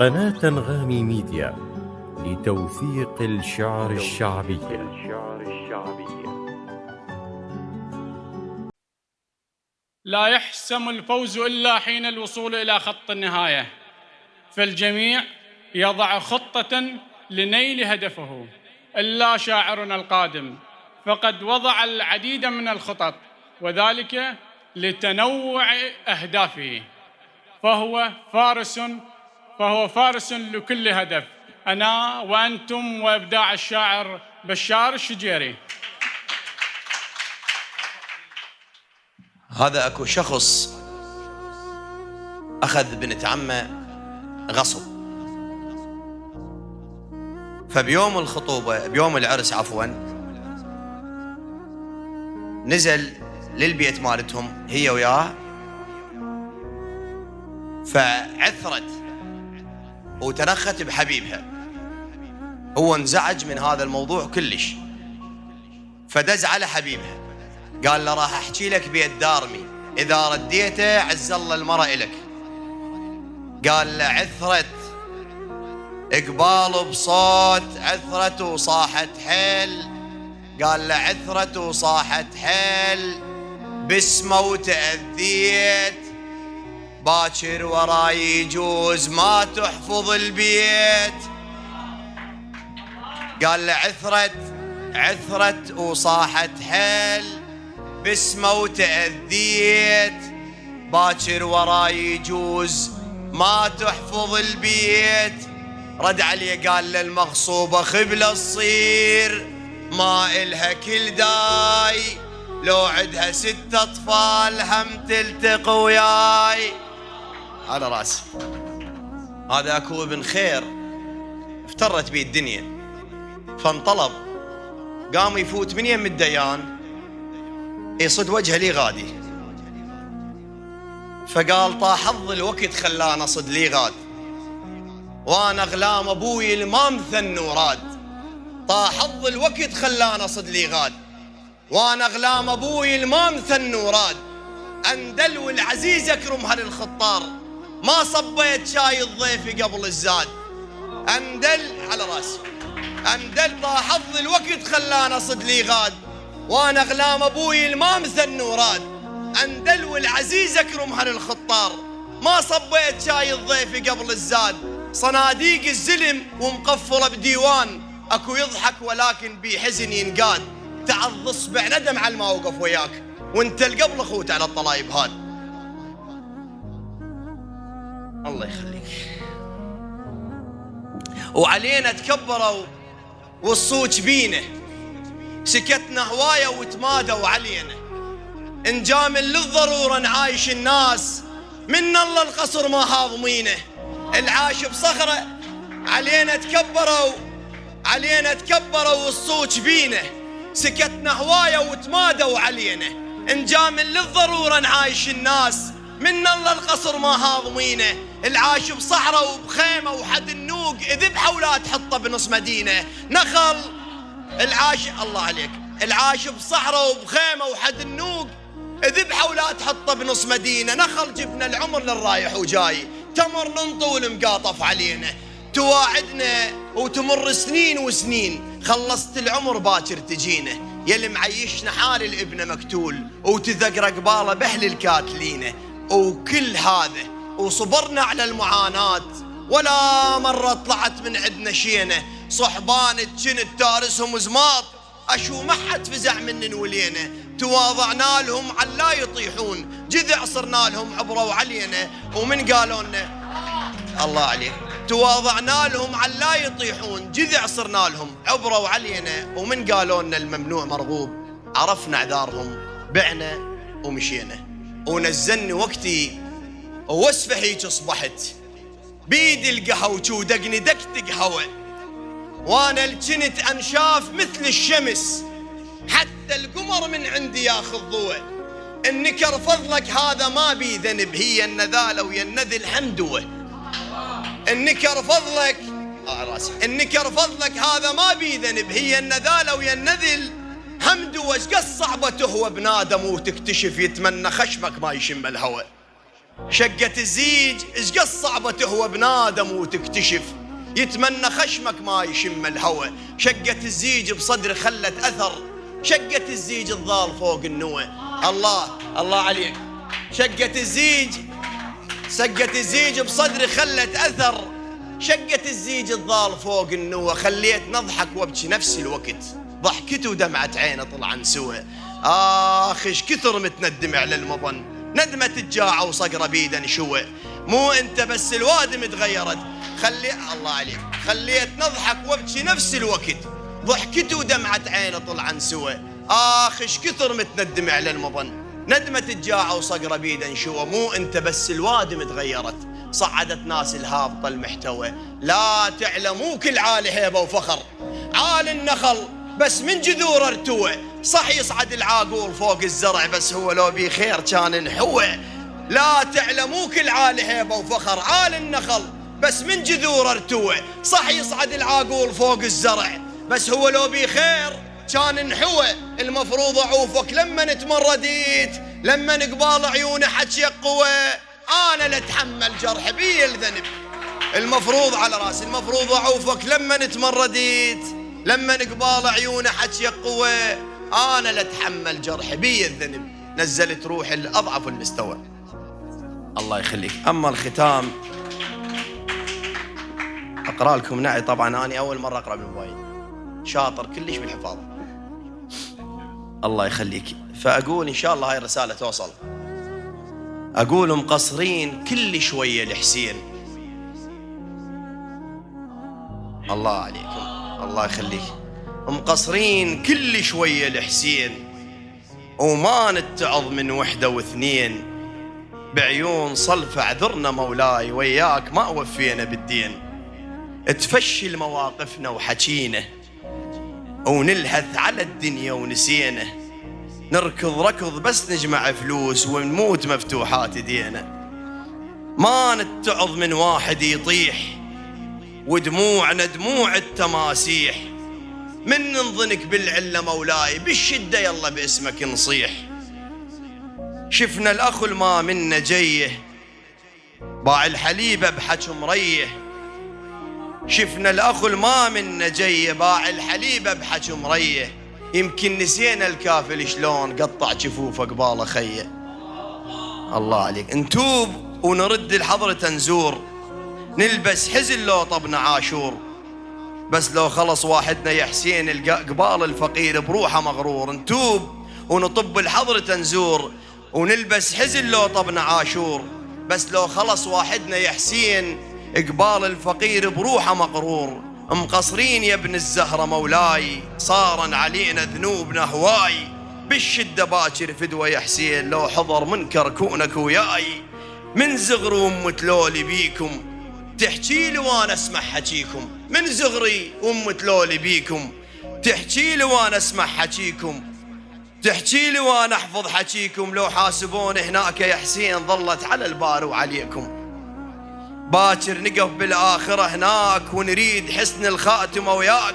قناة أنغامي ميديا لتوثيق الشعر الشعبي. لا يحسم الفوز إلا حين الوصول إلى خط النهاية، فالجميع يضع خطة لنيل هدفه إلا شاعرنا القادم، فقد وضع العديد من الخطط وذلك لتنوع أهدافه، فهو فارس لكل هدف. أنا وأنتم وإبداع الشاعر بشار الشجيري. هذا اكو شخص اخذ بنت عمه غصب، فبيوم الخطوبه بيوم العرس نزل للبيت مالتهم هي وياه، فعثرت وتنخت بحبيبها. هو انزعج من هذا الموضوع كلش، فدز على حبيبها قال له راح احكي لك بيت دارمي، اذا رديته عز الله المرأة الك. قال له عثرت اقبال بصوت، عثرت وصاحت حيل. قال له عثرت وصاحت حيل، بسمه وتأذيت، باكر وراي يجوز ما تحفظ البيت. قال له عثرت وصاحت حيل، بسمه وتأذيت، باكر وراي يجوز ما تحفظ البيت. رد عليه قال له المغصوبة خبلة تصير، ما إلها كل داي، لو عدها 6 أطفال هم تلتق وياي. على راسي. هذا اكو ابن خير افترت بيه الدنيا، فانطلب قام يفوت من يم الديان يصد وجهه لي غادي، فقال طا حظ الوقت خلانا اصد لي غاد، وانا غلام ابوي الامام ثن وراد. طا حظ الوقت خلانا اصد لي غاد، وانا غلام ابوي الامام ثن وراد. اندل والعزيز اكرم هالخطار، ما صبيت شاي الضيف قبل الزاد. اندل على راسي. اندل طا حظ الوقت خلانا اصد لي غاد، وانا غلام ابوي الامام ثن وراد. اندل والعزيز اكرم هالخطار، ما صبيت شاي الضيف قبل الزاد. صناديق الزلم ومقفله بديوان، اكو يضحك ولكن بي حزن ينقاد. تعض اصبع ندم على ما وقف وياك، وانت القبل اخوت على الطلايب هاد. الله يخليك. وعلينا تكبروا والصوت بينا، سكتنا هوايه وتمادوا علينا. انجامل للضروره نعايش الناس، من الله القصر ما هاضمينه. العاش بصخره علينا تكبروا والصوت بينا، سكتنا هوايه وتمادوا علينا. انجامل للضروره نعايش الناس، من الله القصر ما هاضمينه. العاش بصحراء وبخيمه وحد النوق، ذبحه ولا تحطه بنص مدينه. نخل العاش الله عليك، العاش بصحراء وبخيمه وحد النوق، ذبحه ولا تحطه بنص مدينه. نخل جبنا العمر للرايح وجاي، تمر ننطول مقاطف علينا. تواعدنا وتمر سنين وسنين، خلصت العمر باكر تجينا. يلي معيشنا حال الابن مقتول، وتذكر قباله بهل الكاتلينه. وكل هذا وصبرنا على المعاناة، ولا مرة طلعت من عندنا شينة. صحبان كنت تارسهم زماط، اشو ما حد فزع من ولينا. تواضعنا لهم علا يطيحون، جذع صرنا لهم عبرة وعلينا. ومن قالوا لنا الله عليك، تواضعنا لهم علا يطيحون، جذع صرنا لهم عبرة وعلينا. ومن قالوا لنا الممنوع مرغوب، عرفنا عذارهم بعنا ومشينا. ونزلني وقتي ووسفه هيك اصبحت، بيدي القهوة ودقني دقدق هوا، وانا الجنت انشاف مثل الشمس، حتى القمر من عندي ياخذ ضوء. النكر فضلك هذا ما بي ذنب، هي النذالة ويا النذل حمدوه. النكر فضلك هذا ما بي ذنب، هي النذالة ويا النذل حمدوه. ايش قد صعبة تهوى بنادم وتكتشف يتمنى خشمك ما يشم الهوى. شقة الزيج ايش قد صعبة تهوى بنادم وتكتشف، يتمنى خشمك ما يشم الهوى. شقة الزيج بصدري خلت أثر، شقة الزيج الظال فوق النوى. الله عليك. شقة الزيج بصدري خلت أثر، شقة الزيج الظال فوق النوى. خليت نضحك وابكي نفس الوقت، ضحكته ودمعة عينه طلعن سوى. ايش كثر متندم على المظن، ندمة الجاعة وصقرة بيدا نشوى. مو انت بس الوادم تغيرت، الله عليك. خليت نضحك وابكي نفس الوقت، ضحكته ودمعة عينه طلعن سوى. ايش كثر متندم على المظن، ندمة الجاعة وصقرة بيدا نشوى. مو انت بس الوادم تغيرت، صعدت ناس الهابطة المحتوى. لا تعلموا كل عالي هيبة وفخر، عال النخل بس من جذور ارتوى. صح يصعد العاقول فوق الزرع، بس هو لو بي خير كان نحوى. لا تعلموا كل عالي هيبة وفخر، عال النخل بس من جذور ارتوى. صح يصعد العاقول فوق الزرع، بس هو لو بي خير كان نحوى. المفروض اعوفك لما نتمرديت، لما نقبال عيونه حكي قوى. انا لا اتحمل جرح بي الذنب، المفروض على راسي. المفروض اعوفك لما نتمرديت، لما نقبال عيونه حكي قوى. انا لا اتحمل جرح بي الذنب، نزلت روحي الاضعف المستوى. الله يخليك. اما الختام اقرا لكم نعي. طبعا انا اول مره اقرا بالموبايل، شاطر كلش بالحفاظ. الله يخليك. فاقول ان شاء الله هاي الرساله توصل. اقول مقصرين كل شويه لحسين. الله عليكم، الله يخليك. مقصرين كل شويه لحسين، وما نتعظ من وحده واثنين. بعيون صلف اعذرنا مولاي، وياك ما وفينا بالدين. تفشل مواقفنا وحكينا، ونلهث على الدنيا ونسينا. نركض ركض بس نجمع فلوس، ونموت مفتوحات ايدينا. ما نتعظ من واحد يطيح، ودموعنا دموع التماسيح. من ننظنك بالعلة مولاي، بالشدة يلا باسمك نصيح. شفنا الأخ الما منا جيه، باع الحليبة بحكي مريح. شفنا الأخ الما منا جيه، باع الحليبة بحكي مريح. يمكن نسينا الكافل شلون قطع جفوفه قباله خيه. الله عليك. نتوب ونرد الحضرة نزور، نلبس حزن لو طبنا عاشور. بس لو خلص واحدنا يا حسين، قبال الفقير بروحه مغرور. نتوب ونطب الحضرة نزور، ونلبس حزن لو طبنا عاشور. بس لو خلص واحدنا يا حسين، قبال الفقير بروحه مغرور. مقصرين يا ابن الزهرة مولاي، صارا علينا ذنوبنا هواي. بالشدة باكر فدوى يا حسين، لو حضر منكر كونك وياي. من زغر وام تلولي بيكم، تحكي لي وانا اسمع حكيكم. من زغري وام تلولي بيكم، تحكي لي وانا اسمع حكيكم. تحكي لي وانا احفظ حكيكم. لو حاسبون هناك يا حسين، ظلت على البار وعليكم. باكر نقف بالآخرة هناك، ونريد حسن الخاتمة وياك.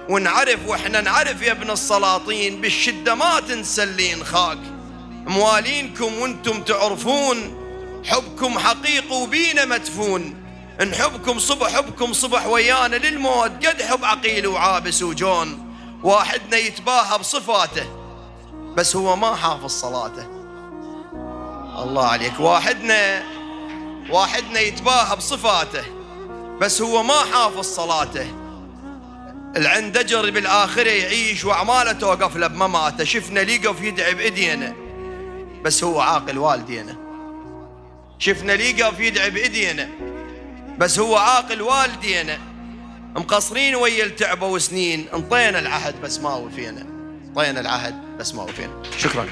ونعرف واحنا نعرف يا ابن السلاطين، بالشدة ما تنسلين خاك. موالينكم وانتم تعرفون، حبكم حقيقي وبينا مدفون. نحبكم صبح، حبكم صبح ويانا للموت. قد حب عقيل وعابس وجون. واحدنا يتباهى بصفاته، بس هو ما حافظ صلاته. الله عليك. واحدنا يتباهى بصفاته، بس هو ما حافظ صلاته. العندجر بالآخرة يعيش، وأعماله توقف له بمماته. شفنا ليقف يدعي بإيدينا، بس هو عاقل والدينا. شفنا ليقف يدعي بإيدينا، بس هو عاقل والدينا. مقصرين ويا التعبة وسنين، انطينا العهد بس ما وفينا. انطينا العهد بس ما وفينا. شكرا.